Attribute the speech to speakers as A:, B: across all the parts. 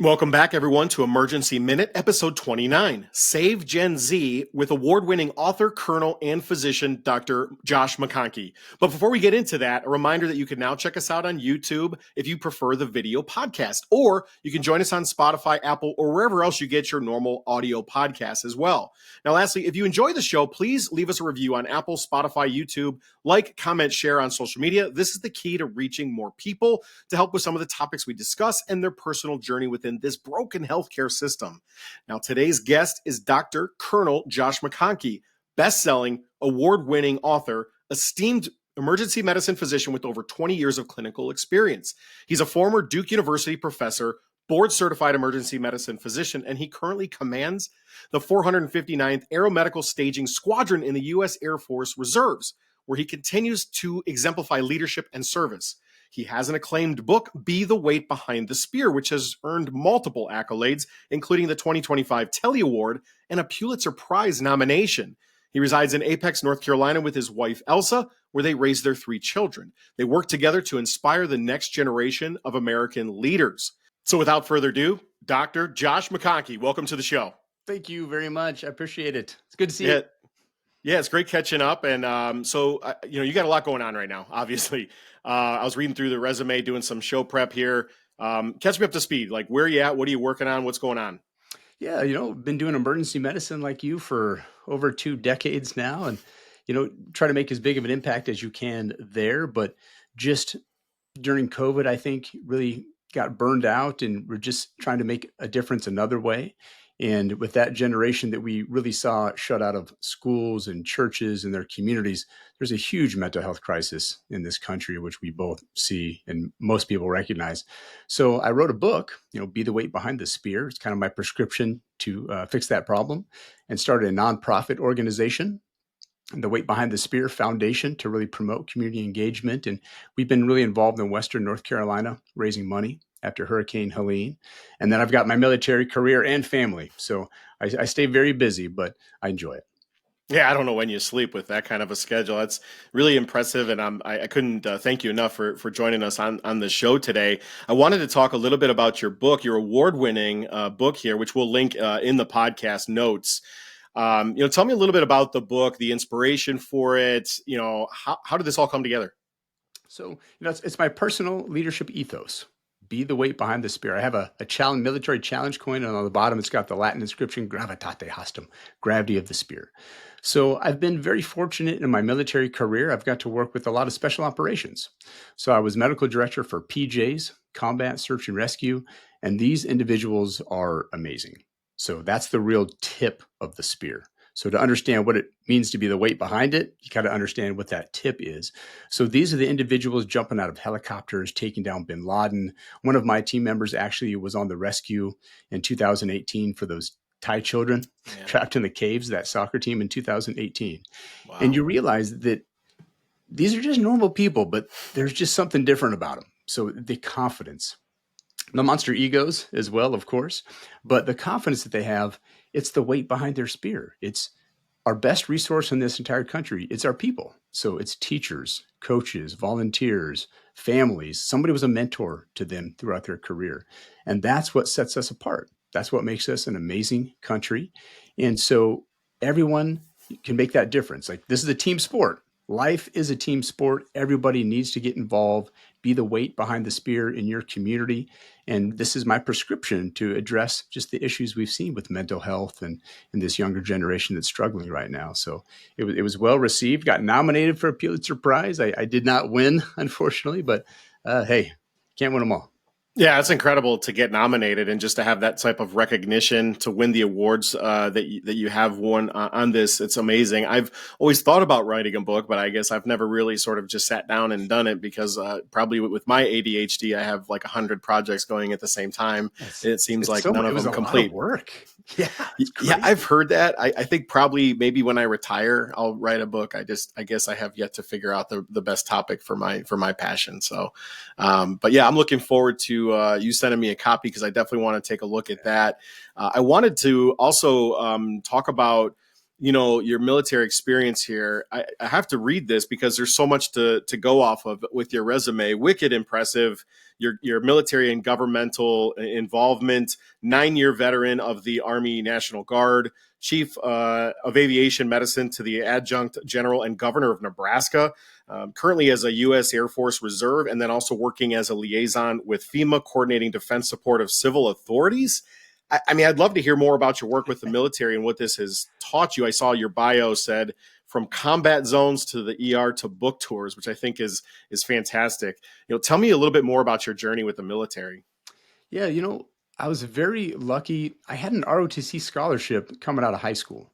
A: Welcome back, everyone, to Emergency Minute, episode 29, Save Gen Z, with award-winning author, colonel, and physician, Dr. Josh McConkey. But before we get into that, a reminder that you can now check us out on YouTube if you prefer the video podcast, or you can join us on Spotify, Apple, or wherever else you get your normal audio podcasts as well. Now, lastly, if you enjoy the show, please leave us a review on Apple, Spotify, YouTube, like, comment, share on social media. This is the key to reaching more people to help with some of the topics we discuss and their personal journey within this broken healthcare system. Now, today's guest is Dr. Colonel Josh McConkey, best-selling, award-winning author, esteemed emergency medicine physician with over 20 years of clinical experience. He's a former Duke University professor, board-certified emergency medicine physician, and he currently commands the 459th Aeromedical Staging Squadron in the U.S. Air Force Reserves, where he continues to exemplify leadership and service. He has an acclaimed book, Be the Weight Behind the Spear, which has earned multiple accolades, including the 2025 Telly Award and a Pulitzer Prize nomination. He resides in Apex, North Carolina with his wife, Elsa, where they raise their 3 children. They work together to inspire the next generation of American leaders. So without further ado, Dr. Josh McConkey, welcome to the show.
B: Thank you very much. I appreciate it. It's good to see you.
A: Yeah, it's great catching up. And you got a lot going on right now, obviously. I was reading through the resume, doing some show prep here. Catch me up to speed. Like, where are you at? What are you working on? What's going on?
B: Yeah, been doing emergency medicine like you for over 2 decades now. And, try to make as big of an impact as you can there. But just during COVID, I think really got burned out, and we're just trying to make a difference another way. And with that generation that we really saw shut out of schools and churches and their communities, there's a huge mental health crisis in this country, which we both see and most people recognize. So I wrote a book, Be the Weight Behind the Spear. It's kind of my prescription to fix that problem, and started a nonprofit organization, the Weight Behind the Spear Foundation, to really promote community engagement. And we've been really involved in Western North Carolina, raising money after Hurricane Helene. And then I've got my military career and family. So I stay very busy, but I enjoy it.
A: Yeah, I don't know when you sleep with that kind of a schedule. That's really impressive. And I couldn't thank you enough for joining us on the show today. I wanted to talk a little bit about your book, your award-winning book here, which we'll link in the podcast notes. Tell me a little bit about the book, the inspiration for it. How did this all come together?
B: So, it's my personal leadership ethos. Be the weight behind the spear. I have a military challenge coin, and on the bottom it's got the Latin inscription, gravitate hastum, gravity of the spear. So I've been very fortunate in my military career. I've got to work with a lot of special operations. So I was medical director for PJs, Combat Search and Rescue, and these individuals are amazing. So that's the real tip of the spear. So to understand what it means to be the weight behind it, you got to understand what that tip is. So these are the individuals jumping out of helicopters, taking down bin Laden. One of my team members actually was on the rescue in 2018 for those Thai children trapped in the caves, that soccer team in 2018. Wow. And you realize that these are just normal people, but there's just something different about them. So the confidence, the monster egos as well, of course, but the confidence that they have, it's the weight behind their spear. It's our best resource in this entire country. It's our people. So it's teachers, coaches, volunteers, families. Somebody was a mentor to them throughout their career. And that's what sets us apart. That's what makes us an amazing country. And so everyone can make that difference. Like, this is a team sport. Life is a team sport. Everybody needs to get involved, be the weight behind the spear in your community. And this is my prescription to address just the issues we've seen with mental health and this younger generation that's struggling right now. So it was well received, got nominated for a Pulitzer Prize. I did not win, unfortunately, but hey, can't win them all.
A: Yeah, it's incredible to get nominated and just to have that type of recognition, to win the awards that you have won on this. It's amazing. I've always thought about writing a book, but I guess I've never really sort of just sat down and done it because probably with my ADHD, I have like 100 projects going at the same time. It seems like none of them complete.
B: Lot of work.
A: Yeah, I've heard that. I think probably maybe when I retire, I'll write a book. I guess I have yet to figure out the best topic for my passion. So, but yeah, I'm looking forward to you sending me a copy because I definitely want to take a look at that. I wanted to also talk about your military experience here. I have to read this because there's so much to go off of with your resume. Wicked impressive. Your military and governmental involvement. 9-year veteran of the Army National Guard. Chief of Aviation Medicine to the Adjunct General and Governor of Nebraska. Currently as a U.S. Air Force Reserve, and then also working as a liaison with FEMA, coordinating defense support of civil authorities. I mean, I'd love to hear more about your work with the military and what this has taught you. I saw your bio said from combat zones to the ER to book tours, which I think is fantastic. Tell me a little bit more about your journey with the military.
B: Yeah, I was very lucky. I had an ROTC scholarship coming out of high school,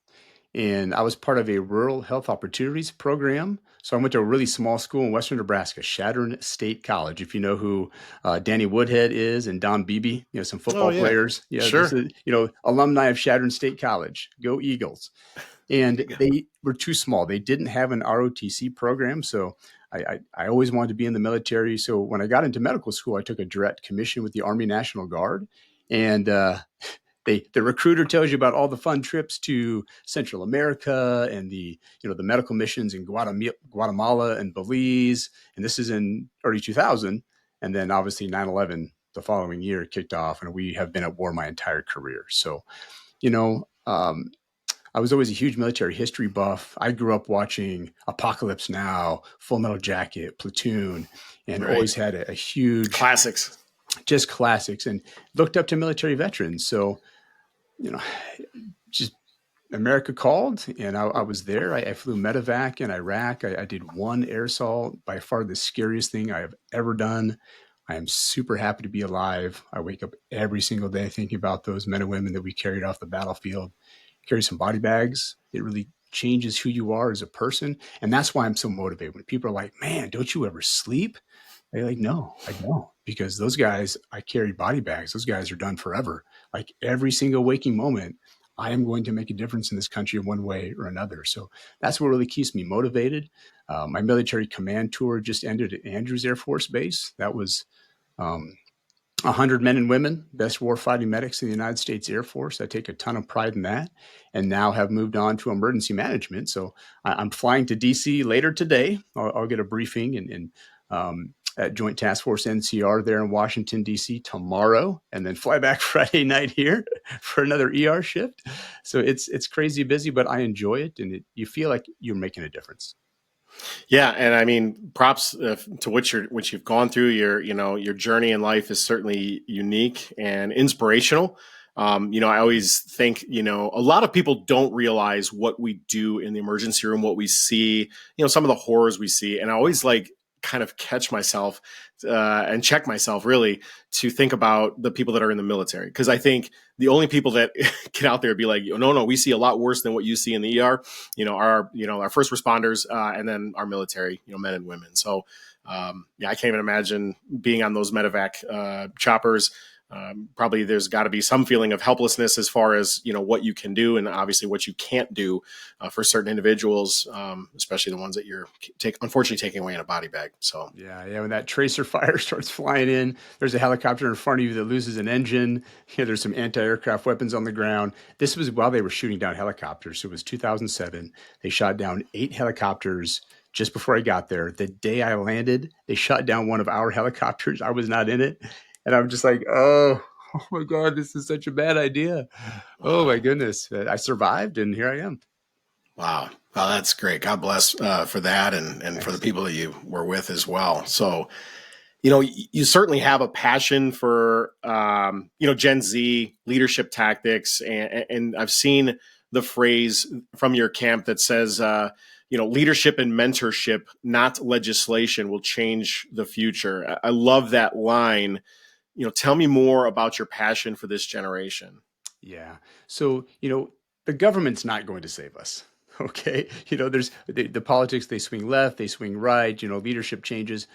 B: and I was part of a rural health opportunities program. So I went to a really small school in Western Nebraska, Shattern State College. If you know who Danny Woodhead is and Don Beebe, some
A: Oh
B: football
A: yeah,
B: players. Yeah,
A: sure.
B: this is, alumni of Shattern State College. Go Eagles. And they were too small. They didn't have an ROTC program. So I always wanted to be in the military. So when I got into medical school, I took a direct commission with the Army National Guard. And the recruiter tells you about all the fun trips to Central America and the medical missions in Guatemala and Belize. And this is in early 2000. And then obviously 9/11 the following year kicked off, and we have been at war my entire career. So, you know, um, I was always a huge military history buff. I grew up watching Apocalypse Now, Full Metal Jacket, Platoon, and
A: Right.
B: always had a huge,
A: Classics.
B: just classics, and looked up to military veterans. So, you know, just America called, and I was there. I flew medevac in Iraq. I did one air assault, by far the scariest thing I have ever done. I am super happy to be alive. I wake up every single day thinking about those men and women that we carried off the battlefield. Carry some body bags. It really changes who you are as a person. And that's why I'm so motivated. When people are like, man, don't you ever sleep? They're like, no, I don't. Because those guys, I carried body bags. Those guys are done forever. Like every single waking moment, I am going to make a difference in this country in one way or another. So that's what really keeps me motivated. My military command tour just ended at Andrews Air Force Base. That was um, 100 men and women, best warfighting medics in the United States Air Force. I take a ton of pride in that, and now have moved on to emergency management. So I'm flying to DC later today. I'll get a briefing at Joint Task Force NCR there in Washington, DC tomorrow, and then fly back Friday night here for another ER shift. So it's crazy busy, but I enjoy it, and you feel like you're making a difference.
A: Yeah, and I mean, props to what you've gone through. Your journey in life is certainly unique and inspirational. I always think, a lot of people don't realize what we do in the emergency room, what we see, some of the horrors we see, and I always like kind of catch myself and check myself really to think about the people that are in the military, because I think the only people that get out there and be like, no, we see a lot worse than what you see in the ER. Our first responders and then our military, men and women. So I can't even imagine being on those medevac choppers. Probably there's got to be some feeling of helplessness as far as what you can do and obviously what you can't do for certain individuals, especially the ones that you're unfortunately taking away in a body bag. So
B: Yeah. When that tracer fire starts flying in, there's a helicopter in front of you that loses an engine. There's some anti-aircraft weapons on the ground. This was while they were shooting down helicopters. So it was 2007. They shot down 8 helicopters just before I got there. The day I landed, they shot down one of our helicopters. I was not in it. And I'm just like, oh my God, this is such a bad idea. Oh my
A: wow.
B: goodness. I survived, and here I am.
A: Wow. Well, that's great. God bless for that and for the
B: Thanks.
A: people that you were with as well. So, you certainly have a passion for, Gen Z leadership tactics. And I've seen the phrase from your camp that says, leadership and mentorship, not legislation, will change the future. I love that line. Tell me more about your passion for this generation.
B: Yeah. So, the government's not going to save us. Okay. There's the politics, they swing left, they swing right, leadership changes.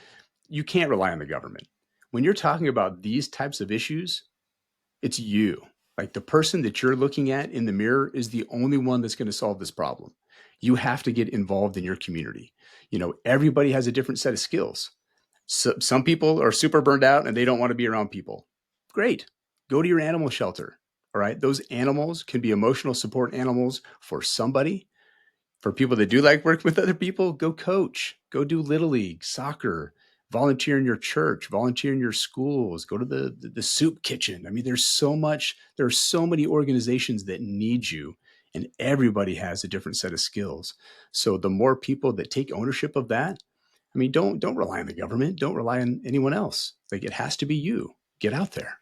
B: You can't rely on the government. When you're talking about these types of issues, it's you. Like the person that you're looking at in the mirror is the only one that's going to solve this problem. You have to get involved in your community. Everybody has a different set of skills. So, some people are super burned out and they don't want to be around people. Great. Go to your animal shelter. All right. Those animals can be emotional support animals for somebody. For people that do like working with other people, go coach, go do little league, soccer, volunteer in your church, volunteer in your schools, go to the soup kitchen. I mean, there are so many organizations that need you, and everybody has a different set of skills. So the more people that take ownership of that, I mean, don't rely on the government, don't rely on anyone else. Like, it has to be you. Get out there.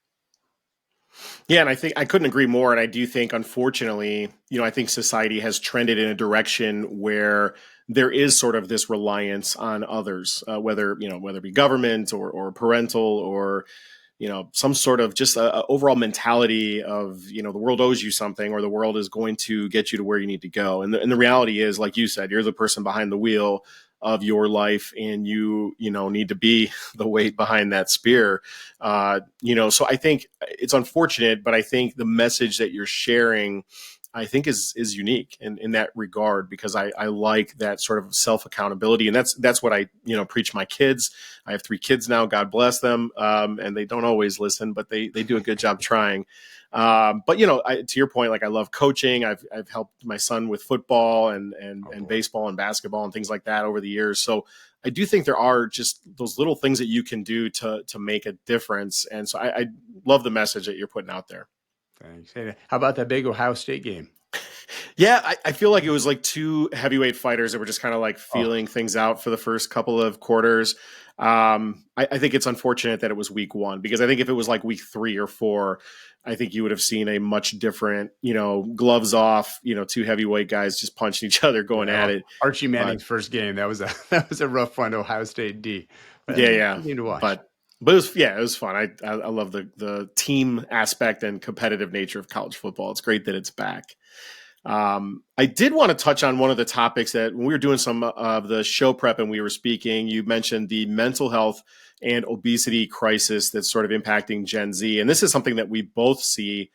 A: Yeah, and I think I couldn't agree more. And I do think, unfortunately, I think society has trended in a direction where there is sort of this reliance on others, whether it be government or parental or some sort of just a overall mentality of the world owes you something or the world is going to get you to where you need to go. And the reality is, like you said, you're the person behind the wheel of your life, and you need to be the weight behind that spear. So I think it's unfortunate, but I think the message that you're sharing, I think is unique in that regard, because I like that sort of self accountability, and that's what I preach my kids. I have 3 kids now, God bless them, and they don't always listen, but they do a good job trying. But to your point, like, I love coaching. I've helped my son with football and baseball and basketball and things like that over the years. So I do think there are just those little things that you can do to make a difference. And so I love the message that you're putting out there.
B: Thanks. Hey, how about that big Ohio State game?
A: Yeah, I feel like it was like 2 heavyweight fighters that were just kind of like feeling things out for the first couple of quarters. I think it's unfortunate that it was week 1, because I think if it was like week 3 or 4, I think you would have seen a much different, gloves off, 2 heavyweight guys just punching each other, going at it.
B: Archie Manning's first game, that was a rough one, Ohio State D. But
A: Yeah.
B: game to watch.
A: But it was fun. I love the team aspect and competitive nature of college football. It's great that it's back. I did want to touch on one of the topics that when we were doing some of the show prep and we were speaking, you mentioned the mental health and obesity crisis that's sort of impacting Gen Z. And this is something that we both see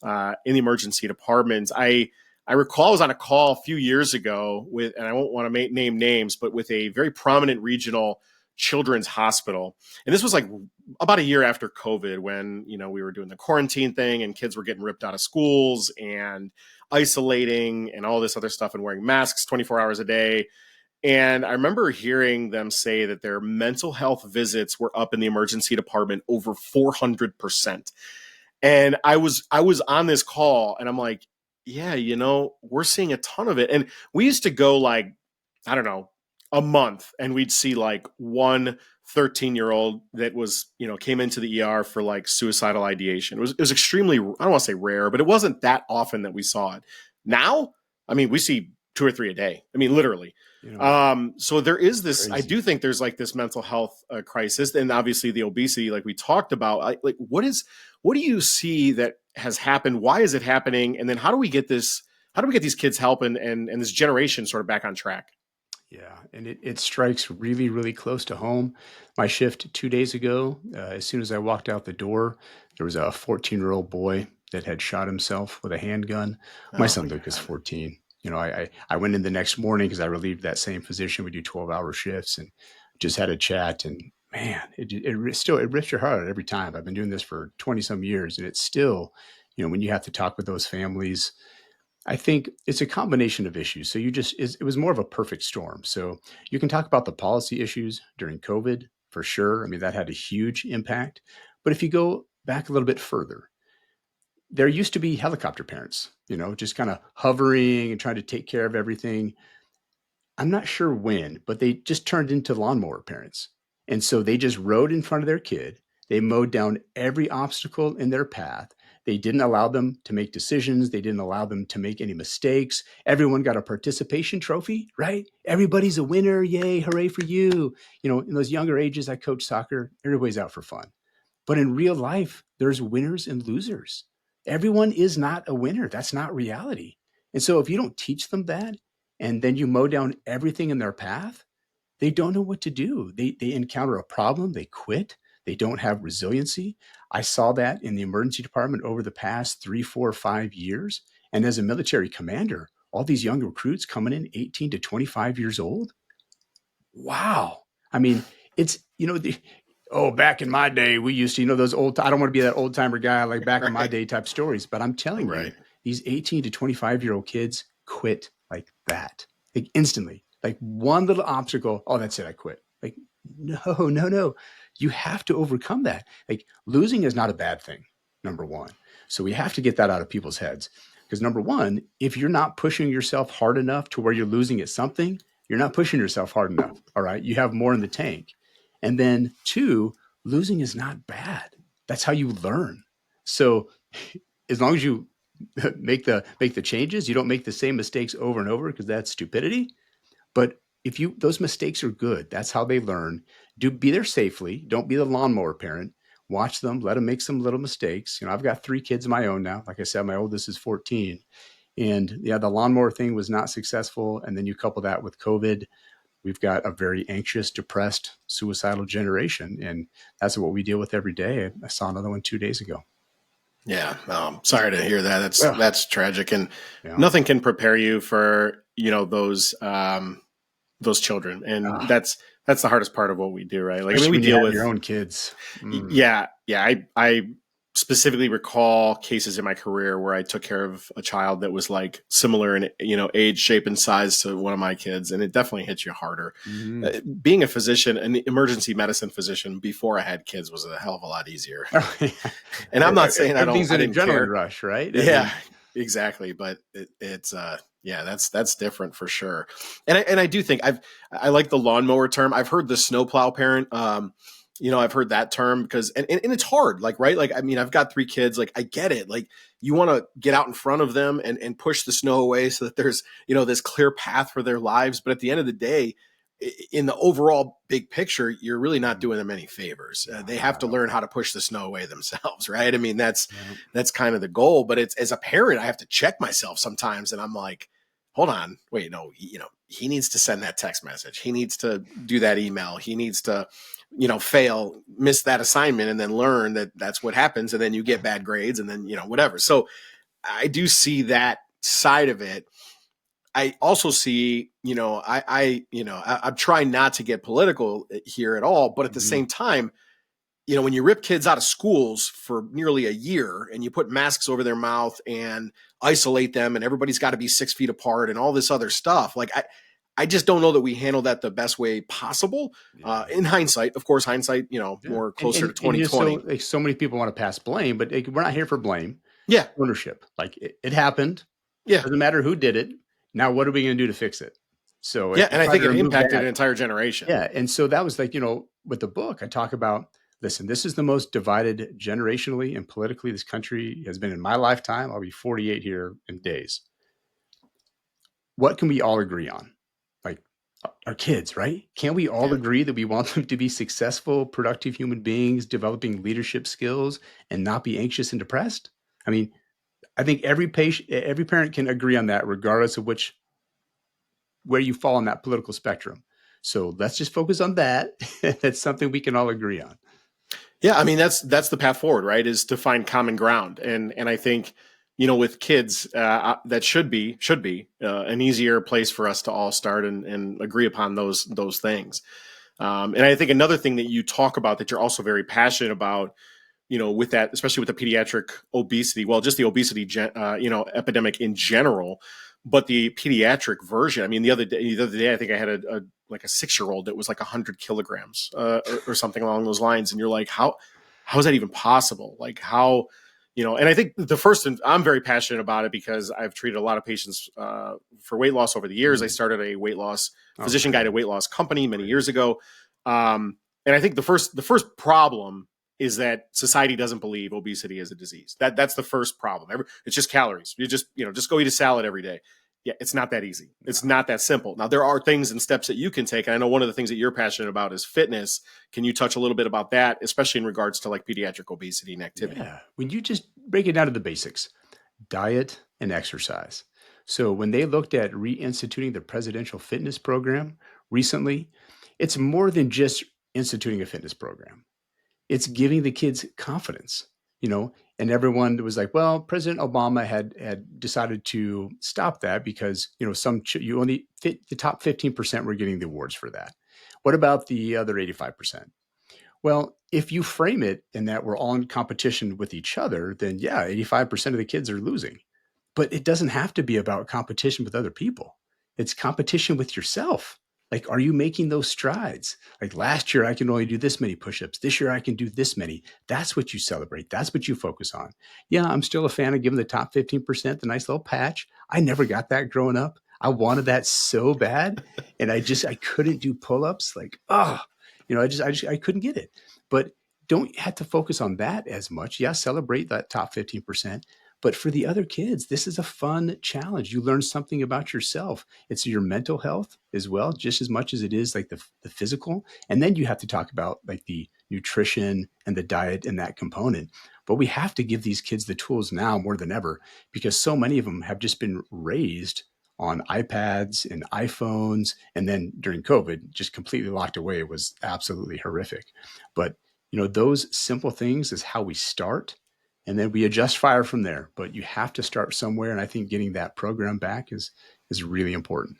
A: in the emergency departments. I recall I was on a call a few years ago with, and I won't want to name names, but with a very prominent regional children's hospital. And this was like about a year after COVID, when, we were doing the quarantine thing and kids were getting ripped out of schools and isolating and all this other stuff and wearing masks 24 hours a day. And I remember hearing them say that their mental health visits were up in the emergency department over 400%. And I was on this call and I'm like, yeah, we're seeing a ton of it. And we used to go like, I don't know, a month, and we'd see like one 13-year-old that was, came into the ER for like suicidal ideation. It was extremely, I don't want to say rare, but it wasn't that often that we saw it. Now, I mean, we see 2 or 3 a day. I mean, literally. So there is this, crazy. I do think there's like this mental health crisis, and obviously the obesity, like we talked about. What do you see that has happened? Why is it happening? And then how do we get these kids help and this generation sort of back on track?
B: Yeah, and it strikes really, really close to home. My shift 2 days ago, as soon as I walked out the door, there was a 14-year-old boy that had shot himself with a handgun. My son Luke is 14. I went in the next morning because I relieved that same physician. We do 12-hour shifts, and just had a chat. And man, it rips your heart out every time. I've been doing this for 20 some years, and it's still, when you have to talk with those families, I think it's a combination of issues. So it was more of a perfect storm. So you can talk about the policy issues during COVID for sure. I mean, that had a huge impact. But if you go back a little bit further, there used to be helicopter parents, just kind of hovering and trying to take care of everything. I'm not sure when, but they just turned into lawnmower parents. And so they just rode in front of their kid. They mowed down every obstacle in their path. They didn't allow them to make decisions. They didn't allow them to make any mistakes. Everyone got a participation trophy, right? Everybody's a winner. Yay, hooray for you. In those younger ages, I coach soccer. Everybody's out for fun. But in real life, there's winners and losers. Everyone is not a winner. That's not reality. And so if you don't teach them that, and then you mow down everything in their path, they don't know what to do. They encounter a problem, they quit, they don't have resiliency. I saw that in the emergency department over the past 3, 4, 5 years. And as a military commander, all these young recruits coming in 18 to 25 years old. Wow. I mean, it's, Oh, back in my day, we used to, those I don't want to be that old timer guy like back in my
A: Right.
B: day type stories, but I'm telling you,
A: Right.
B: these 18 to 25-year-old kids quit like that, like instantly, like one little obstacle. Oh, that's it. I quit. Like, no, no, no. You have to overcome that. Like losing is not a bad thing, number one. So we have to get that out of people's heads. Because number one, if you're not pushing yourself hard enough to where you're losing at something, you're not pushing yourself hard enough. All right. You have more in the tank. And then two, losing is not bad. That's how you learn. So as long as you make the changes, you don't make the same mistakes over and over because that's stupidity. But if you those mistakes are good, that's how they learn. Do be there safely. Don't be the lawnmower parent. Watch them, let them make some little mistakes. I've got 3 kids of my own now. Like I said, my oldest is 14. And yeah, the lawnmower thing was not successful. And then you couple that with COVID, we've got a very anxious, depressed, suicidal generation. And that's what we deal with every day. I saw another one 2 days ago.
A: Yeah. Sorry to hear that. That's tragic. And
B: Yeah.
A: nothing can prepare you for, those children. And that's the hardest part of what we do, right? Like, I mean, we deal with
B: your own kids.
A: Yeah. I specifically recall cases in my career where I took care of a child that was like similar in, age, shape, and size to one of my kids. And it definitely hits you harder. Being a physician, an emergency medicine physician before I had kids was a hell of a lot easier. And I'm not saying I didn't
B: adrenaline
A: care.
B: rush, right?
A: Yeah, exactly. But it's that's different for sure. And I do think I like the lawnmower term. I've heard the snowplow parent. I've heard that term because and it's hard, like, right? Like, I mean, I've got 3 kids, like, I get it. Like, you want to get out in front of them and push the snow away so that there's, this clear path for their lives. But at the end of the day, in the overall big picture, you're really not doing them any favors. They have to learn how to push the snow away themselves, right? I mean, that's kind of the goal. But it's, as a parent, I have to check myself sometimes, and I'm like, hold on, wait, no, he needs to send that text message. He needs to do that email. He needs to, miss that assignment, and then learn that that's what happens. And then you get bad grades, and then, whatever. So I do see that side of it. I also see, I'm trying not to get political here at all, but at the same time, when you rip kids out of schools for nearly a year and you put masks over their mouth and isolate them, and everybody's got to be 6 feet apart and all this other stuff, like, I just don't know that we handle that the best way possible. In hindsight, of course, more closer to 2020.
B: So many people want to pass blame, but we're not here for blame.
A: Yeah.
B: Ownership. Like it happened.
A: Yeah.
B: Doesn't matter who did it. Now, what are we going to do to fix it? So
A: yeah, and I think it impacted an entire generation.
B: Yeah, and so that was like, with the book, I talk about, listen, this is the most divided generationally and politically this country has been in my lifetime. I'll be 48 here in days. What can we all agree on? Like our kids, right? Can't we all agree that we want them to be successful, productive human beings, developing leadership skills, and not be anxious and depressed? I mean, I think every parent can agree on that, regardless of where you fall on that political spectrum. So let's just focus on that. That's something we can all agree on.
A: Yeah, I mean, that's the path forward, right? Is to find common ground, and I think, with kids, that should be an easier place for us to all start and agree upon those things. And I think another thing that you talk about that you're also very passionate about, with that, especially with the pediatric obesity, well, just the obesity, epidemic in general, but the pediatric version. I mean, the other day, I think I had a 6-year-old that was like 100 kilograms or something along those lines. And you're like, how is that even possible? Like, how, and I think I'm very passionate about it because I've treated a lot of patients for weight loss over the years. I started a physician-guided weight loss company many years ago. And I think the first problem is that society doesn't believe obesity is a disease. That's the first problem. It's just calories. You just go eat a salad every day. Yeah, it's not that easy. It's not that simple. Now, there are things and steps that you can take. And I know one of the things that you're passionate about is fitness. Can you touch a little bit about that, especially in regards to like pediatric obesity and activity?
B: Yeah. When you just break it down to the basics, diet and exercise. So when they looked at reinstituting the presidential fitness program recently, it's more than just instituting a fitness program. It's giving the kids confidence, and everyone was like, well, President Obama had decided to stop that because, you only fit the top 15% were getting the awards for that. What about the other 85%? Well, if you frame it in that we're all in competition with each other, then yeah, 85% of the kids are losing. But it doesn't have to be about competition with other people. It's competition with yourself. Like, are you making those strides? Like last year, I can only do this many push-ups. This year, I can do this many. That's what you celebrate. That's what you focus on. Yeah, I'm still a fan of giving the top 15% the nice little patch. I never got that growing up. I wanted that so bad. And I couldn't do pull-ups. Like, oh, I couldn't get it. But don't have to focus on that as much. Yeah, celebrate that top 15%. But for the other kids, this is a fun challenge. You learn something about yourself. It's your mental health as well, just as much as it is like the physical. And then you have to talk about like the nutrition and the diet and that component. But we have to give these kids the tools now more than ever because so many of them have just been raised on iPads and iPhones. And then during COVID, just completely locked away. It was absolutely horrific. But, those simple things is how we start and then we adjust fire from there. But you have to start somewhere, and I think getting that program back is really important.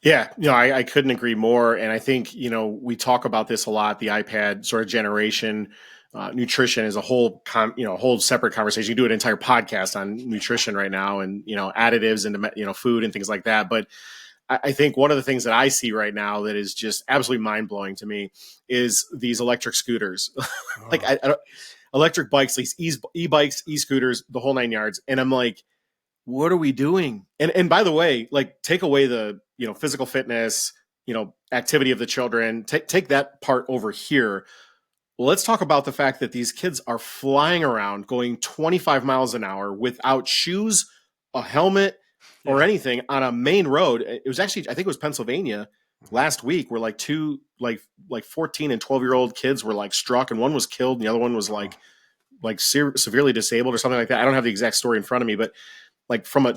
A: Yeah, I couldn't agree more. And I think, we talk about this a lot, the iPad sort of generation. Nutrition is a whole, whole separate conversation. You do an entire podcast on nutrition right now and, additives into, food and things like that. But I think one of the things that I see right now that is just absolutely mind blowing to me is these electric scooters. Like I don't, electric bikes, these e-bikes, e-scooters, the whole nine yards. And I'm like, what are we doing? And by the way, like take away the, physical fitness, activity of the children, take that part over here. Well, let's talk about the fact that these kids are flying around going 25 miles an hour without shoes, a helmet, or anything on a main road. It was actually, I think it was Pennsylvania last week where like two, like 14 and 12-year-old kids were like struck and one was killed and the other one was like severely disabled or something like that. I don't have the exact story in front of me, but like from a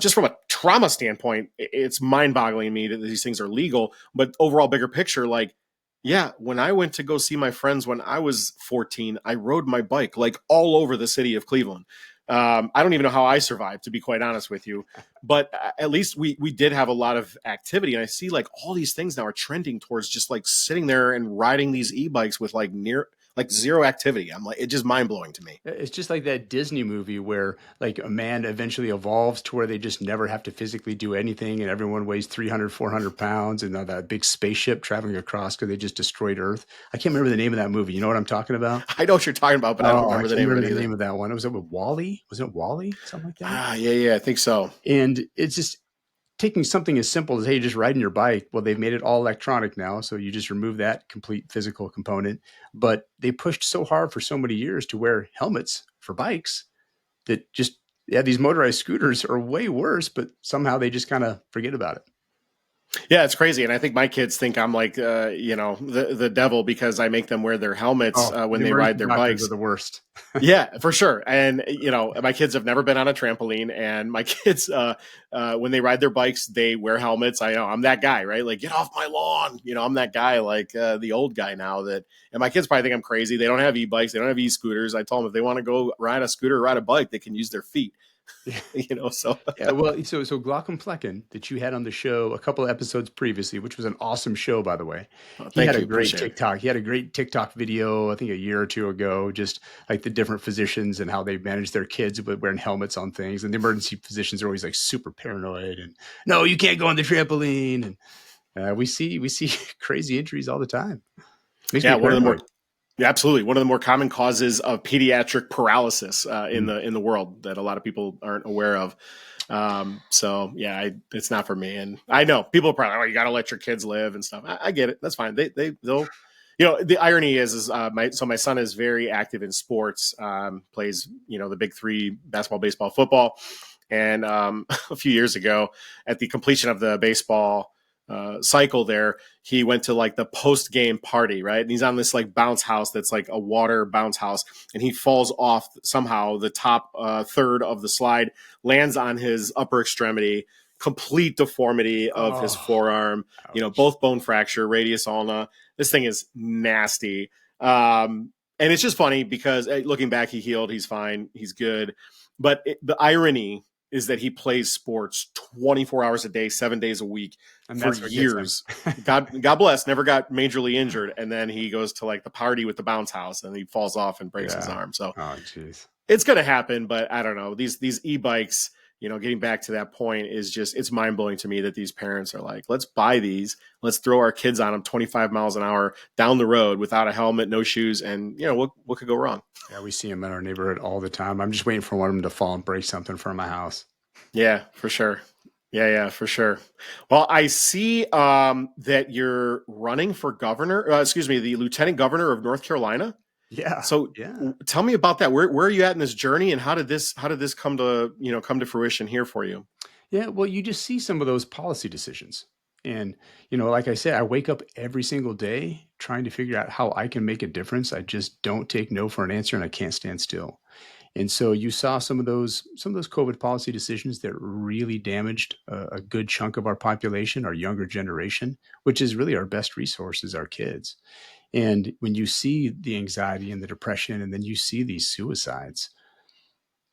A: trauma standpoint, it's mind-boggling to me that these things are legal. But overall, bigger picture, like, yeah, when I went to go see my friends when I was 14, I rode my bike like all over the city of Cleveland. I don't even know how I survived, to be quite honest with you. But at least we did have a lot of activity. And I see like all these things now are trending towards just like sitting there and riding these e-bikes with like zero activity. I'm like, it's just mind blowing to me.
B: It's just like that Disney movie where like a man eventually evolves to where they just never have to physically do anything and everyone weighs 300, 400 pounds and that big spaceship traveling across because they just destroyed Earth. I can't remember the name of that movie. You know what I'm talking about?
A: I know what you're talking about, but I don't remember the name of it either.
B: The name of that one. Was it with Wally? Was it Wally? Something like that?
A: Yeah, I think so.
B: And it's just taking something as simple as, hey, just riding your bike. Well, they've made it all electronic now. So you just remove that complete physical component. But they pushed so hard for so many years to wear helmets for bikes that just, yeah, these motorized scooters are way worse, but somehow they just kind of forget about it.
A: Yeah, it's crazy. And I think my kids think I'm like, the devil because I make them wear their helmets when they ride their bikes.
B: Are the worst.
A: Yeah, for sure. And, my kids have never been on a trampoline and my kids, when they ride their bikes, they wear helmets. I know I'm that guy, right? Like, get off my lawn. I'm that guy, like the old guy now and my kids probably think I'm crazy. They don't have e-bikes. They don't have e-scooters. I told them if they want to go ride a scooter or ride a bike, they can use their feet. So
B: yeah, well, so Glaucom Plecken that you had on the show a couple of episodes previously, which was an awesome show, by the way. He had a great TikTok. He had a great TikTok video, I think a year or two ago, just like the different physicians and how they manage their kids with wearing helmets on things. And the emergency physicians are always like super paranoid and no, you can't go on the trampoline. And we see crazy injuries all the time.
A: Yeah, absolutely. One of the more common causes of pediatric paralysis in the world that a lot of people aren't aware of. So yeah, it's not for me. And I know people are probably, you got to let your kids live and stuff. I get it. That's fine. They'll, the irony is my son is very active in sports, plays, the big three, basketball, baseball, football. And a few years ago at the completion of the baseball cycle there, he went to like the post game party, right? And he's on this like bounce house that's like a water bounce house, and he falls off somehow the top third of the slide, lands on his upper extremity, complete deformity of his forearm, both bone fracture, radius ulna. This thing is nasty. And it's just funny because looking back, he healed, he's fine, he's good. But the irony is that he plays sports 24 hours a day, 7 days a week
B: And
A: for
B: that's what gets him.
A: years. God bless, never got majorly injured. And then he goes to like the party with the bounce house and he falls off and breaks his arm. So
B: Oh, jeez.
A: it's going to happen, but I don't know. These e-bikes, getting back to that point is just, it's mind blowing to me that these parents are like, let's buy these, let's throw our kids on them 25 miles an hour down the road without a helmet, no shoes. And what could go wrong?
B: Yeah, we see them in our neighborhood all the time. I'm just waiting for one of them to fall and break something from my house.
A: Yeah, for sure. Yeah, for sure. Well, I see that you're running for governor, the lieutenant governor of North Carolina.
B: Yeah.
A: So
B: yeah.
A: tell me about that. Where are you at in this journey, and how did this come to fruition here for you?
B: Yeah, well, you just see some of those policy decisions. And, like I said, I wake up every single day trying to figure out how I can make a difference. I just don't take no for an answer, and I can't stand still. And so you saw some of those COVID policy decisions that really damaged a good chunk of our population, our younger generation, which is really our best resources, our kids. And when you see the anxiety and the depression, and then you see these suicides,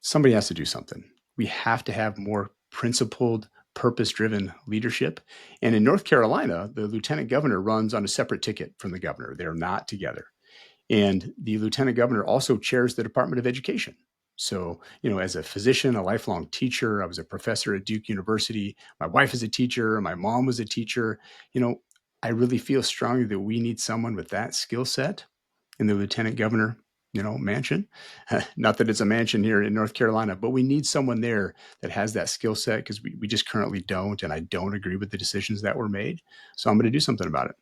B: somebody has to do something. We have to have more principled, purpose-driven leadership. And in North Carolina, the lieutenant governor runs on a separate ticket from the governor. They're not together. And the lieutenant governor also chairs the Department of Education. So, as a physician, a lifelong teacher, I was a professor at Duke University. My wife is a teacher. My mom was a teacher. I really feel strongly that we need someone with that skill set in the lieutenant governor, mansion. Not that it's a mansion here in North Carolina, but we need someone there that has that skill set, because we just currently don't. And I don't agree with the decisions that were made. So I'm going to do something about it.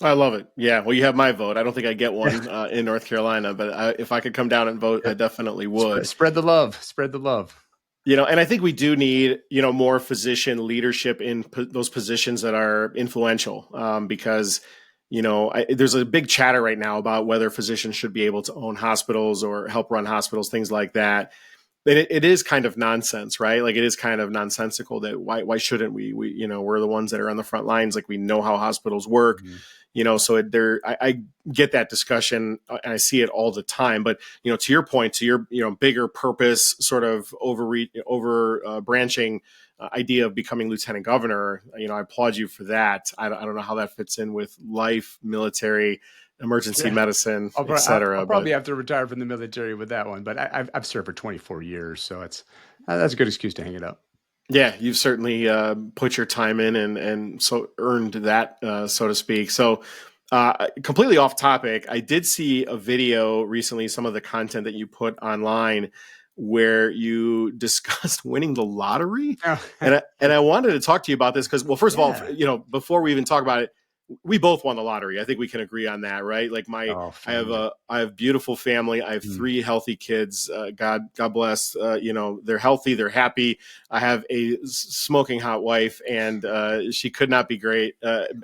A: I love it. Yeah. Well, you have my vote. I don't think I get one in North Carolina, but if I could come down and vote, I definitely would.
B: Spread the love. Spread the love.
A: And I think we do need, more physician leadership in those positions that are influential, because, there's a big chatter right now about whether physicians should be able to own hospitals or help run hospitals, things like that. But it is kind of nonsense, right? Like, it is kind of nonsensical that why shouldn't we, we're the ones that are on the front lines. Like, we know how hospitals work.
B: Mm-hmm.
A: So I get that discussion, and I see it all the time. But, to your point, to your, bigger purpose, sort of branching idea of becoming lieutenant governor, I applaud you for that. I don't know how that fits in with life, military, emergency medicine, et cetera.
B: I'll probably have to retire from the military with that one, but I've served for 24 years. So that's a good excuse to hang it up.
A: Yeah, you've certainly put your time in and so earned that, so to speak. So completely off topic, I did see a video recently, some of the content that you put online, where you discussed winning the lottery.
B: Oh.
A: and I wanted to talk to you about this because, well, first of all, before we even talk about it, we both won the lottery. I think we can agree on that, right? Like I have beautiful family. I have 3 healthy kids. God bless. They're healthy. They're happy. I have a smoking hot wife, and she could not be great,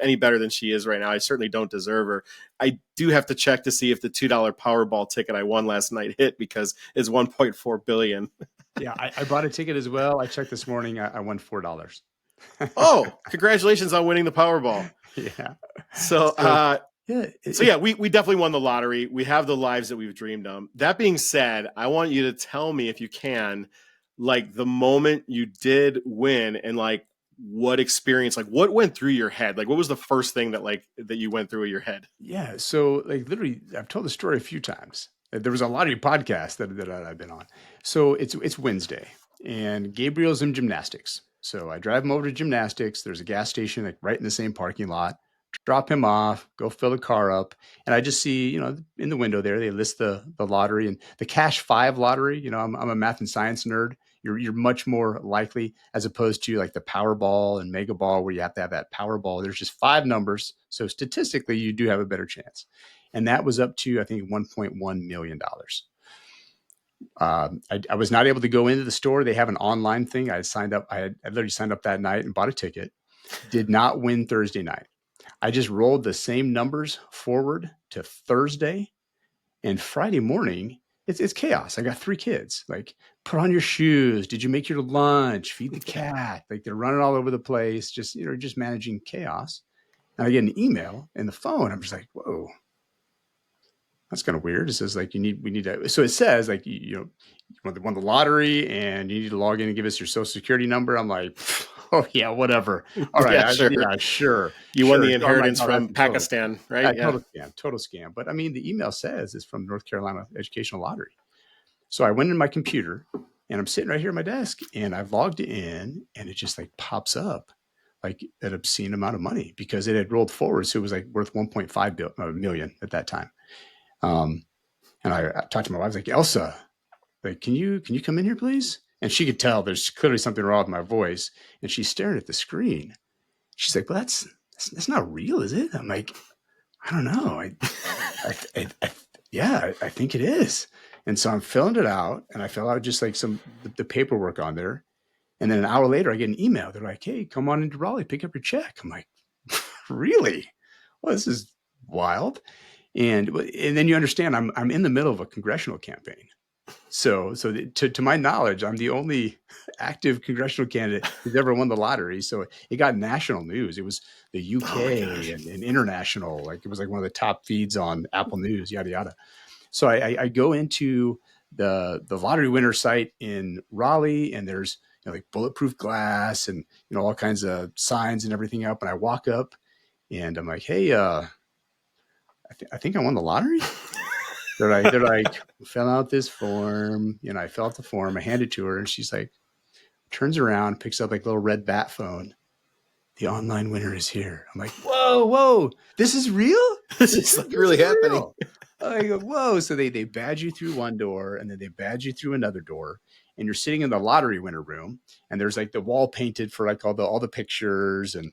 A: any better than she is right now. I certainly don't deserve her. I do have to check to see if the $2 Powerball ticket I won last night hit, because it's 1.4 billion.
B: Yeah, I bought a ticket as well. I checked this morning. I won $4.
A: Oh, congratulations on winning the Powerball.
B: Yeah.
A: So we definitely won the lottery. We have the lives that we've dreamed of. That being said, I want you to tell me, if you can, like, the moment you did win, and like what experience, like what went through your head? Like, what was the first thing that you went through in your head?
B: Yeah. So like, literally, I've told the story a few times. There was a lottery podcast that I've been on. So it's Wednesday, and Gabriel's in gymnastics. So I drive him over to gymnastics. There's a gas station like right in the same parking lot. Drop him off, go fill the car up. And I just see, in the window there, they list the lottery, and the Cash 5 lottery. I'm a math and science nerd. You're much more likely, as opposed to like the Powerball and Mega Ball, where you have to have that Powerball. There's just 5 numbers. So statistically, you do have a better chance. And that was up to, I think, $1.1 million. I was not able to go into the store. They have an online thing. I signed up. I literally signed up that night and bought a ticket. Did not win Thursday night. I just rolled the same numbers forward to Thursday, and Friday morning, it's chaos. I got 3 kids. Like, put on your shoes. Did you make your lunch? Feed the cat. Like, they're running all over the place. Just managing chaos. And I get an email and the phone. I'm just like, whoa. that's kind of weird. It says like we need to. So it says like you won the lottery and you need to log in and give us your social security number. I'm like, oh yeah, whatever. All right,
A: Yeah, sure.
B: yeah, sure,
A: You won
B: sure.
A: the
B: So I'm like,
A: inheritance
B: oh, that's
A: from
B: a total,
A: Pakistan, right? Yeah.
B: total scam. But I mean, the email says it's from North Carolina Educational Lottery. So I went in my computer and I'm sitting right here at my desk and I've logged in and it just like pops up like an obscene amount of money because it had rolled forward. So it was like worth 1.5 million at that time. And I talked to my wife, I was like, Elsa, like, can you come in here, please? And she could tell there's clearly something wrong with my voice. And she's staring at the screen. She's like, well, that's not real, is it? I'm like, I don't know. I think it is. And so I'm filling it out and I fill out just like the paperwork on there. And then an hour later, I get an email. They're like, hey, come on into Raleigh, pick up your check. I'm like, really? Well, this is wild. And then you understand I'm in the middle of a congressional campaign. So to my knowledge, I'm the only active congressional candidate who's ever won the lottery. So it got national news. It was the UK and international. Like it was like one of the top feeds on Apple News, yada yada. So I go into the lottery winner site in Raleigh, and there's like bulletproof glass and all kinds of signs and everything up. And I walk up, and I'm like, hey, I think I won the lottery. They're like, fill out this form. I fill out the form. I hand it to her, and she's like, turns around, picks up like a little red bat phone. The online winner is here. I'm like, whoa, this is real?
A: This is like really happening.
B: I go, whoa. So they badge you through one door and then they badge you through another door. And you're sitting in the lottery winner room. And there's like the wall painted for like all the pictures and,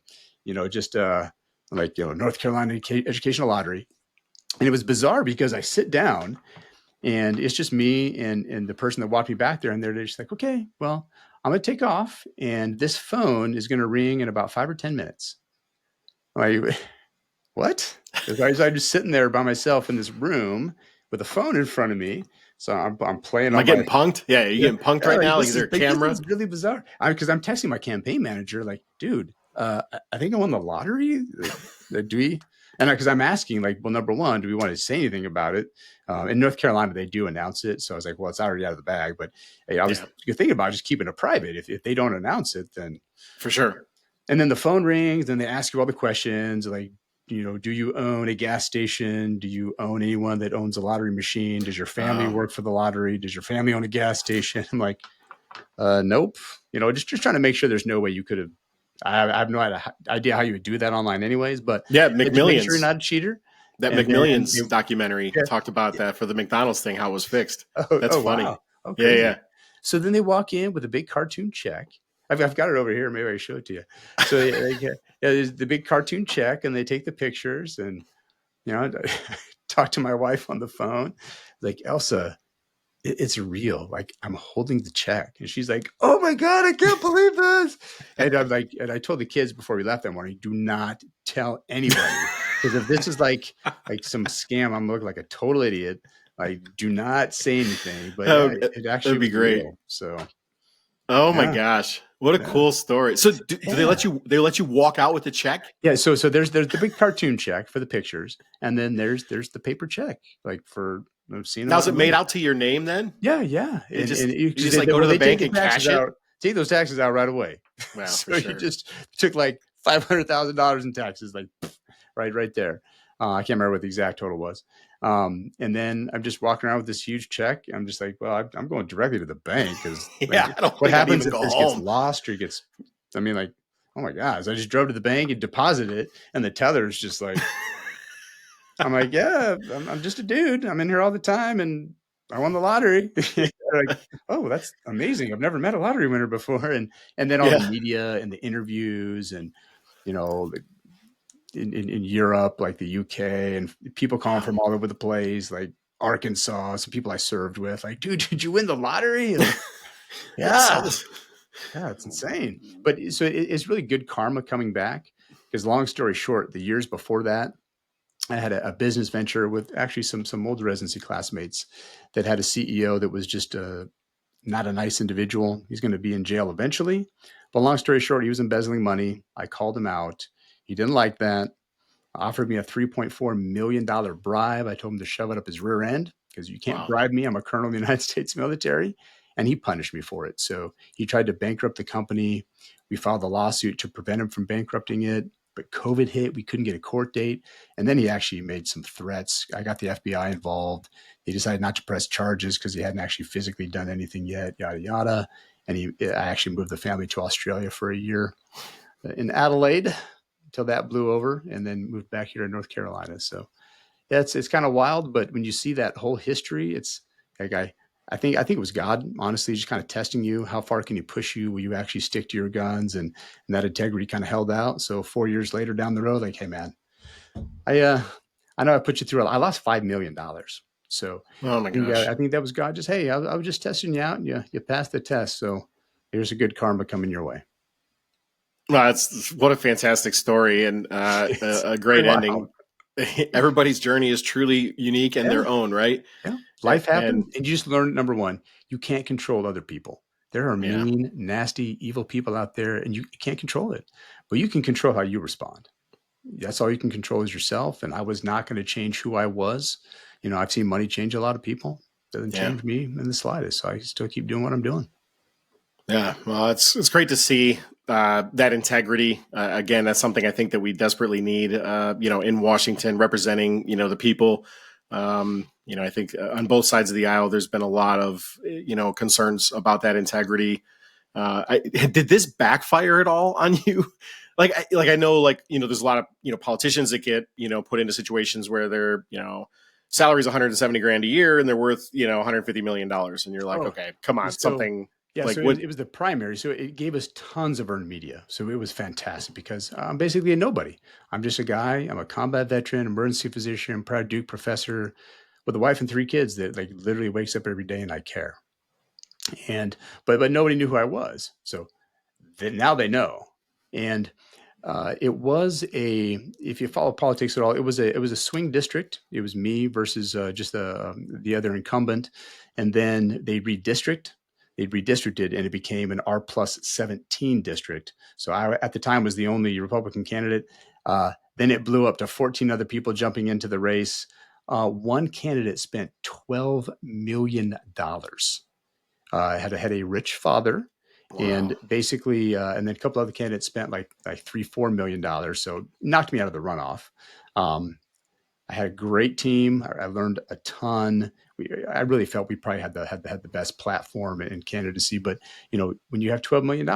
B: just North Carolina Educational Lottery. And it was bizarre because I sit down and it's just me and the person that walked me back there. And they're just like, okay, well, I'm going to take off. And this phone is going to ring in about 5 or 10 minutes. I'm like, what? I'm just sitting there by myself in this room with a phone in front of me. So I'm playing.
A: Am I getting punked? Yeah, you're getting punked right now. Like, is there a camera?
B: It's really bizarre. Because I'm texting my campaign manager, like, dude, I think I won the lottery. Do we? And because I'm asking, like, well, number one, do we want to say anything about it? In North Carolina, they do announce it. So I was like, well, it's already out of the bag. But hey, I was thinking about just keeping it private. If they don't announce it, then
A: for sure.
B: And then the phone rings, and they ask you all the questions, like, do you own a gas station? Do you own anyone that owns a lottery machine? Does your family work for the lottery? Does your family own a gas station? I'm like, nope. Just trying to make sure there's no way you could have. I have no idea how you would do that online, anyways. But
A: yeah, McMillions.
B: Make sure you're not a cheater.
A: That McMillions documentary talked about that for the McDonald's thing, how it was fixed. That's funny. Wow.
B: Okay. Yeah. So then they walk in with a big cartoon check. I've got it over here. Maybe I show it to you. So there's the big cartoon check, and they take the pictures, and talk to my wife on the phone, like, Elsa, it's real. Like, I'm holding the check, and she's like, "Oh my God, I can't believe this!" And I'm like, and I told the kids before we left that morning, do not tell anybody, because if this is like some scam, I'm looking like a total idiot. Like, do not say anything. But it actually
A: would be great.
B: Real, so.
A: Oh my gosh. What a cool story. So do they let you walk out with the check?
B: Yeah. So there's the big cartoon check for the pictures. And then there's the paper check, like for seeing.
A: Now is it made out to your name then?
B: Yeah. Yeah.
A: And you just like go to the bank and cash it?
B: Take those taxes out right away.
A: Wow,
B: so you just took like $500,000 in taxes, like right there. I can't remember what the exact total was. And then I'm just walking around with this huge check. I'm just like, well, I'm going directly to the bank because what happens if this gets lost or gets, oh my God. So I just drove to the bank and deposited it. And the teller's just like, I'm like, yeah, I'm just a dude. I'm in here all the time and I won the lottery. Like, oh, that's amazing. I've never met a lottery winner before. And then all the media and the interviews and, in Europe, like the UK, and people calling from all over the place, like Arkansas, some people I served with, like, dude, did you win the lottery? Like, yeah, it's insane. But so it's really good karma coming back, because long story short, the years before that, I had a business venture with actually some old residency classmates that had a CEO that was just not a nice individual. He's going to be in jail eventually. But long story short, he was embezzling money. I called him out. He didn't like that. offered me a $3.4 million bribe. I told him to shove it up his rear end because you can't
A: Wow.
B: bribe me. I'm a colonel in the United States military. And he punished me for it. So he tried to bankrupt the company. We filed a lawsuit to prevent him from bankrupting it. But COVID hit. We couldn't get a court date. And then he actually made some threats. I got the FBI involved. They decided not to press charges because he hadn't actually physically done anything yet, yada, yada. And I actually moved the family to Australia for a year in Adelaide until that blew over, and then moved back here to North Carolina. So yeah, it's kind of wild, but when you see that whole history, it's like I think it was God, honestly, just kind of testing you. How far can he push you? Will you actually stick to your guns? And that integrity kind of held out. So 4 years later down the road, like, hey man, I know I put you through. I lost $5 million. So
A: Oh my gosh.
B: I think that was God. Just hey, I was just testing you out, and you passed the test. So here's a good karma coming your way.
A: Well, it's what a fantastic story and
B: It's
A: a
B: pretty
A: great
B: wild.
A: ending. Everybody's journey is truly unique in
B: Yeah.
A: their own right.
B: Yeah. Life
A: And
B: happened, and you just learn, number 1, you can't control other people. There are
A: yeah,
B: mean, nasty, evil people out there, and you can't control it. But you can control how you respond. That's all you can control is yourself, and I was not gonna change who I was. I've seen money change a lot of people. Doesn't
A: yeah,
B: change me in the slightest, so I still keep doing what I'm doing.
A: yeah. Well, it's great to see that integrity. Again, that's something I think that we desperately need. In Washington, representing the people. I think on both sides of the aisle, there's been a lot of concerns about that integrity. Did this backfire at all on you? I know, there's a lot of politicians that get put into situations where their salary's 170 grand a year and they're worth 150 million dollars, and you're like,
B: Oh,
A: okay, come on,
B: so
A: something
B: yeah,
A: like
B: so
A: what?
B: it was the primary. So it gave us tons of earned media. So it was fantastic because I'm basically a nobody. I'm just a guy. I'm a combat veteran, emergency physician, proud Duke professor with a wife and 3 kids that like literally wakes up every day and I care. And but nobody knew who I was. So then now they know. And it was a if you follow politics at all, it was a swing district. It was me versus just the other incumbent, and then They'd redistricted, and it became an R+17 district. So I, at the time, was the only Republican candidate. Then it blew up to 14 other people jumping into the race. One candidate spent $12 million. Had a rich father,
A: Wow.
B: and basically, and then a couple other candidates spent like $3-4 million. So knocked me out of the runoff. Um, I had a great team. I learned a ton. I really felt we probably had the best platform in candidacy. But when you have $12 million,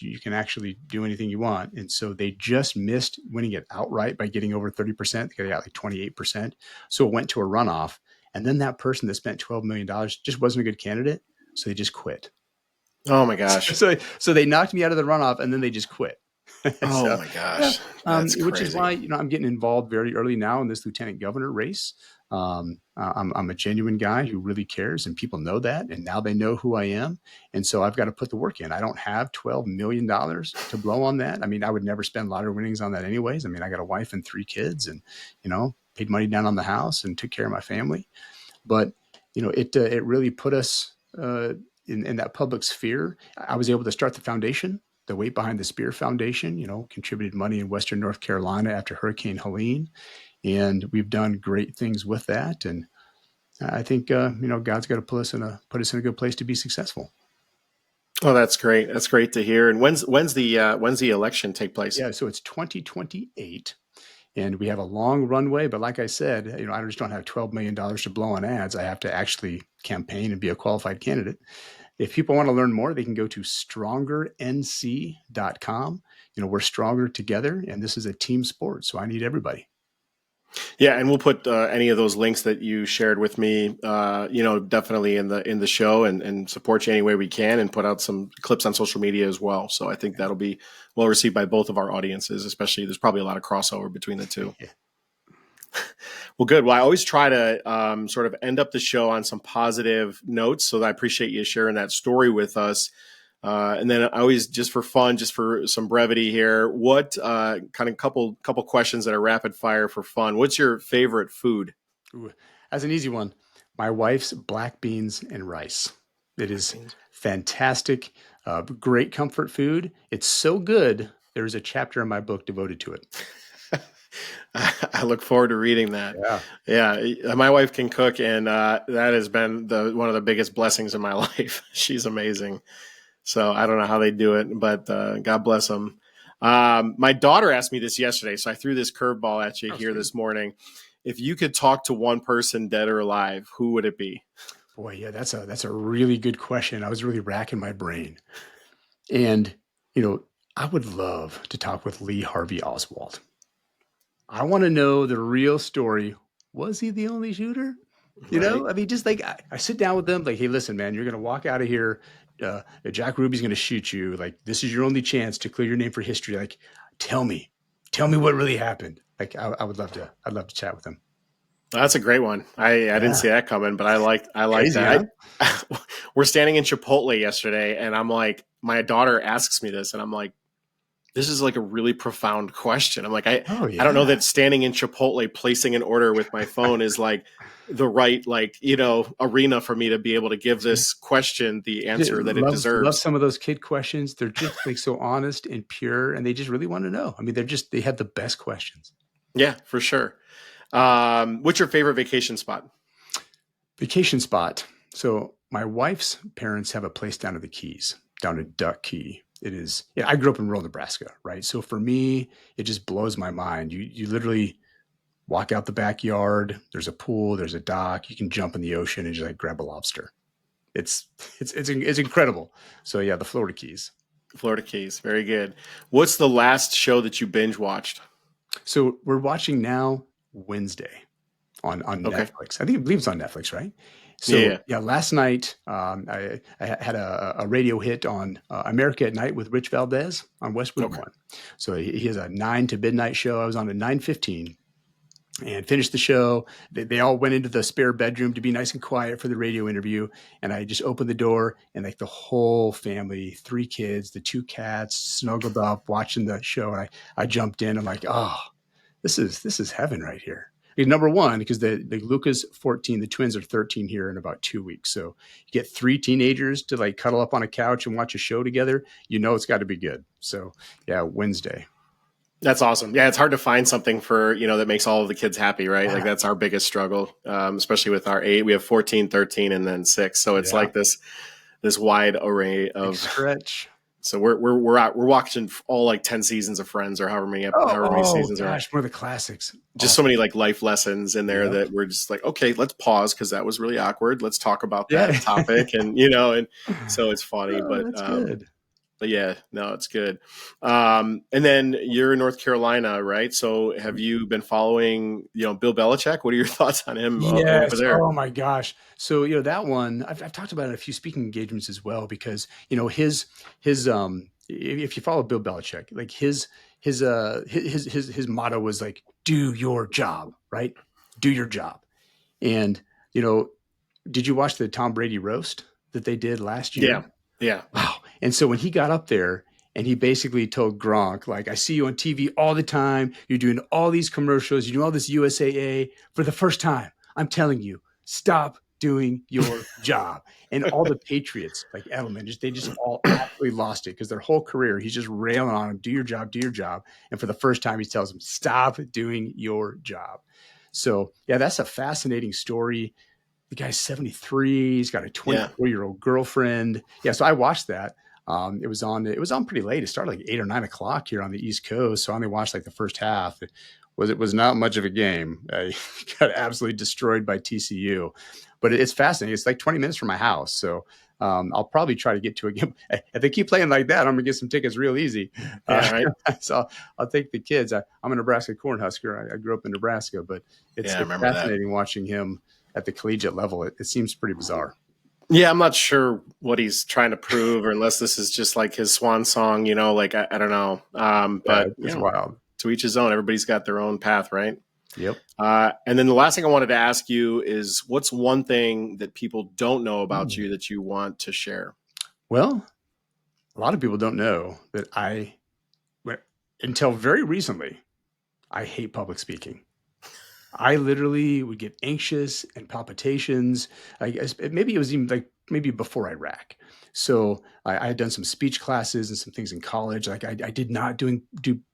B: you can actually do anything you want. And so they just missed winning it outright by getting over 30%. They got like 28%. So it went to a runoff. And then that person that spent $12 million just wasn't a good candidate. So they just quit.
A: Oh my gosh.
B: So they knocked me out of the runoff, and then they just quit.
A: Oh
B: So
A: my
B: yeah,
A: gosh. That's
B: which is
A: crazy.
B: why I'm getting involved very early now in this lieutenant governor race. I'm a genuine guy who really cares, and people know that, and now they know who I am, and so I've got to put the work in. I don't have $12 million to blow on that. I mean, I would never spend lottery winnings on that anyways. I mean, I got a wife and 3 kids, and paid money down on the house and took care of my family. But it really put us in that public sphere. I was able to start the foundation, the Weight Behind the Spear Foundation. Contributed money in Western North Carolina after Hurricane Helene, and we've done great things with that. And I think God's got to put us in a good place to be successful.
A: Oh, that's great. That's great to hear. And when's the election take place?
B: Yeah, so it's 2028. And we have a long runway, but like I said, I just don't have $12 million to blow on ads. I have to actually campaign and be a qualified candidate. If people want to learn more, they can go to strongernc.com. We're stronger together, and this is a team sport, so I need everybody.
A: Yeah, and we'll put any of those links that you shared with me, definitely in the show, and support you any way we can, and put out some clips on social media as well. So I think that'll be well received by both of our audiences. Especially, there's probably a lot of crossover between the two.
B: Yeah.
A: Well, good. Well, I always try to sort of end up the show on some positive notes, so I appreciate you sharing that story with us. And then I always, just for fun, just for some brevity here, what kind of couple questions that are rapid fire for fun? What's your favorite food?
B: Ooh, that's an easy one. My wife's black beans and rice. It
A: Black
B: is
A: beans.
B: fantastic, great comfort food. It's so good. There's a chapter in my book devoted to it.
A: I look forward to reading that.
B: Yeah.
A: Yeah, my wife can cook, and that has been one of the biggest blessings in my life. She's amazing. So I don't know how they do it, but God bless them. My daughter asked me this yesterday, so I threw this curveball at you
B: Oh,
A: here
B: sweet.
A: this morning. If you could talk to one person, dead or alive, who would it be?
B: Boy, yeah, that's a really good question. I was really racking my brain. And, you know, I would love to talk with Lee Harvey Oswald. I want to know the real story. Was he the only shooter?
A: Right?
B: I mean, just like I sit down with them, like, hey, listen, man, you're going to walk out of here. Jack Ruby's going to shoot you. Like, this is your only chance to clear your name for history. Like, tell me, tell me what really happened. Like, I would love to, I'd love to chat with him.
A: That's a great one. I didn't
B: Yeah.
A: see that coming, but I like
B: Crazy, huh?
A: that. We're standing in Chipotle yesterday, and I'm like, my daughter asks me this, and I'm like, this is like a really profound question. I'm like,
B: Oh,
A: I don't know
B: yeah.
A: that standing in Chipotle placing an order with my phone is like the right arena for me to be able to give this question the
B: Yeah,
A: answer that it
B: love
A: deserves.
B: some of those kid questions. They're just like so honest and pure, and they just really want to know. I mean, they have the best questions.
A: Yeah, for sure. What's your favorite vacation spot?
B: Vacation spot. So my wife's parents have a place down at the Keys, down at Duck Key. It is. Yeah, I grew up in rural Nebraska, right? So for me, it just blows my mind. You literally walk out the backyard. There's a pool. There's a dock. You can jump in the ocean and just like grab a lobster. It's it's incredible. So yeah, the Florida Keys.
A: Florida Keys. Very good. What's the last show that you binge watched?
B: So we're watching now Wednesday on
A: Okay.
B: Netflix. I believe it's on Netflix, right?
A: Yeah,
B: So
A: yeah.
B: yeah, last night I had a radio hit on America at Night with Rich Valdez on Westwood
A: Okay.
B: One. So he has a 9 to midnight show. I was on at 9:15 and finished the show. They all went into the spare bedroom to be nice and quiet for the radio interview. And I just opened the door, and like the whole family, 3 kids, the 2 cats, snuggled up watching the show. And I jumped in. I'm like, oh, this is heaven right here. Number one, because the Luca's 14, the twins are 13 here in about 2 weeks. So you get 3 teenagers to like cuddle up on a couch and watch a show together. It's got to be good. So yeah, Wednesday.
A: That's awesome. Yeah, it's hard to find something for, that makes all of the kids happy, right? Like
B: Yeah,
A: that's our biggest struggle, especially with our 8. We have 14, 13, and then 6. So it's
B: yeah,
A: like this wide array
B: big
A: of.
B: stretch.
A: So we're watching all like 10 seasons of Friends or however many
B: Oh
A: seasons are on.
B: gosh, one of the classics.
A: Just so
B: Awesome.
A: many like life lessons in there
B: Yep.
A: that we're just like, okay, let's pause because that was really awkward. Let's talk about
B: Yeah.
A: that topic, and and so it's funny,
B: Oh, that's good.
A: but yeah, no, it's good. And then you're in North Carolina, right? So have you been following, Bill Belichick? What are your thoughts on him over
B: Yes.
A: there?
B: Oh my gosh. So, that one I've talked about it in a few speaking engagements as well, because, his if you follow Bill Belichick, like his motto was like, do your job, right? Do your job. And, you know, did you watch the Tom Brady roast that they did last
A: Yeah,
B: year?
A: yeah,
B: Wow. And so when he got up there and he basically told Gronk, like, I see you on TV all the time. You're doing all these commercials. You're doing all this USAA. For the first time, I'm telling you, stop doing your job. And all the Patriots, like Edelman, they just all absolutely lost it, because their whole career, he's just railing on him, do your job, do your job. And for the first time, he tells them, stop doing your job. So, yeah, that's a fascinating story. The guy's 73. He's got a
A: yeah.
B: 24-year-old girlfriend. Yeah, so I watched that. It was on pretty late. It started like 8 or 9 o'clock here on the East Coast. So I only watched like the first half. It was not much of a game. I got absolutely destroyed by TCU, but it's fascinating. It's like 20 minutes from my house. So I'll probably try to get to a game. If they keep playing like that, I'm gonna get some tickets real easy.
A: Yeah, right.
B: So I'll take the kids. I'm a Nebraska Cornhusker. I grew up in Nebraska, but it's
A: Yeah, I
B: it's
A: remember that.
B: fascinating watching him at the collegiate level. It seems pretty bizarre.
A: Yeah, I'm not sure what he's trying to prove, or unless this is just like his swan song, like I don't know.
B: Yeah,
A: But
B: it's wild.
A: to each his own. Everybody's got their own path, right?
B: Yep.
A: And then the last thing I wanted to ask you is, what's one thing that people don't know about
B: Hmm.
A: you that you want to share?
B: Well, a lot of people don't know that until very recently, I hate public speaking. I literally would get anxious and palpitations. I guess maybe it was even like maybe before I had done some speech classes and some things in college. Like I did not do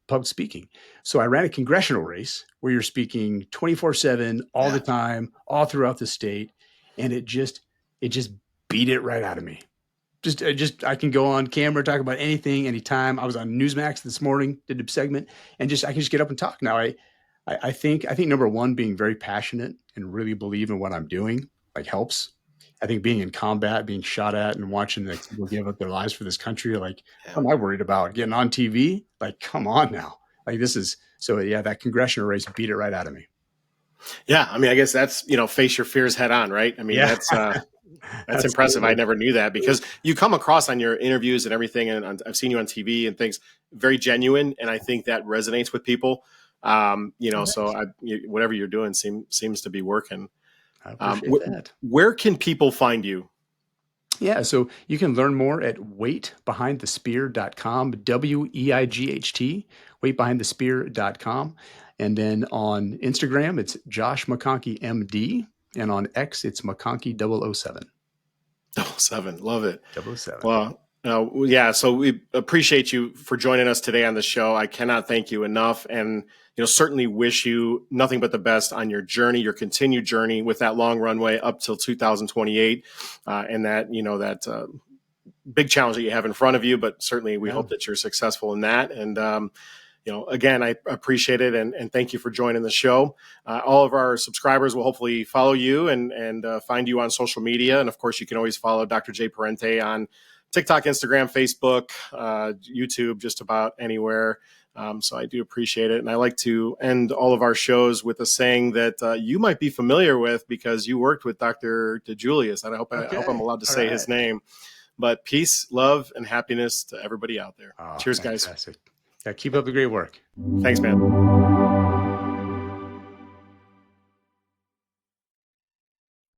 B: public speaking. So I ran a congressional race where you're speaking 24/7 all the time, all throughout the state. And it just beat it right out of me. I can go on camera, talk about anything, anytime. I was on Newsmax this morning, did a segment, and I can just get up and talk. Now, I think number one, being very passionate and really believe in what I'm doing, like, helps. I think being in combat, being shot at, and watching like people give up their lives for this country, like, what am I worried about? Getting on TV? Like, come on now. Like, this is so. Yeah, that congressional race beat it right out of me.
A: Yeah, I mean, I guess that's, face your fears head on, right? I mean,
B: Yeah.
A: that's impressive. I never knew that, because you come across on your interviews and everything, and I've seen you on TV and things, very genuine, and I think that resonates with people. So whatever you're doing seems to be working.
B: I appreciate that.
A: Where can people find you?
B: Yeah, so you can learn more at weightbehindthespear.com, WEIGHT, weightbehindthespear.com. And then on Instagram, it's Josh McConkey MD. And on X, it's McConkey 007.
A: 007, love it.
B: 007.
A: Well, so we appreciate you for joining us today on the show. I cannot thank you enough, and certainly wish you nothing but the best on your journey, your continued journey with that long runway up till 2028, and that big challenge that you have in front of you. But certainly we hope that you're successful in that. And again, I appreciate it, and thank you for joining the show. All of our subscribers will hopefully follow you and find you on social media, and of course, you can always follow Dr. Jay Parente on TikTok, Instagram, Facebook, YouTube, just about anywhere. So I do appreciate it. And I like to end all of our shows with a saying that you might be familiar with, because you worked with Dr. DeJulius. I hope I'm allowed to say his name. But peace, love, and happiness to everybody out there. Cheers,
B: fantastic.
A: guys.
B: Yeah, keep up the great work.
A: Thanks, man.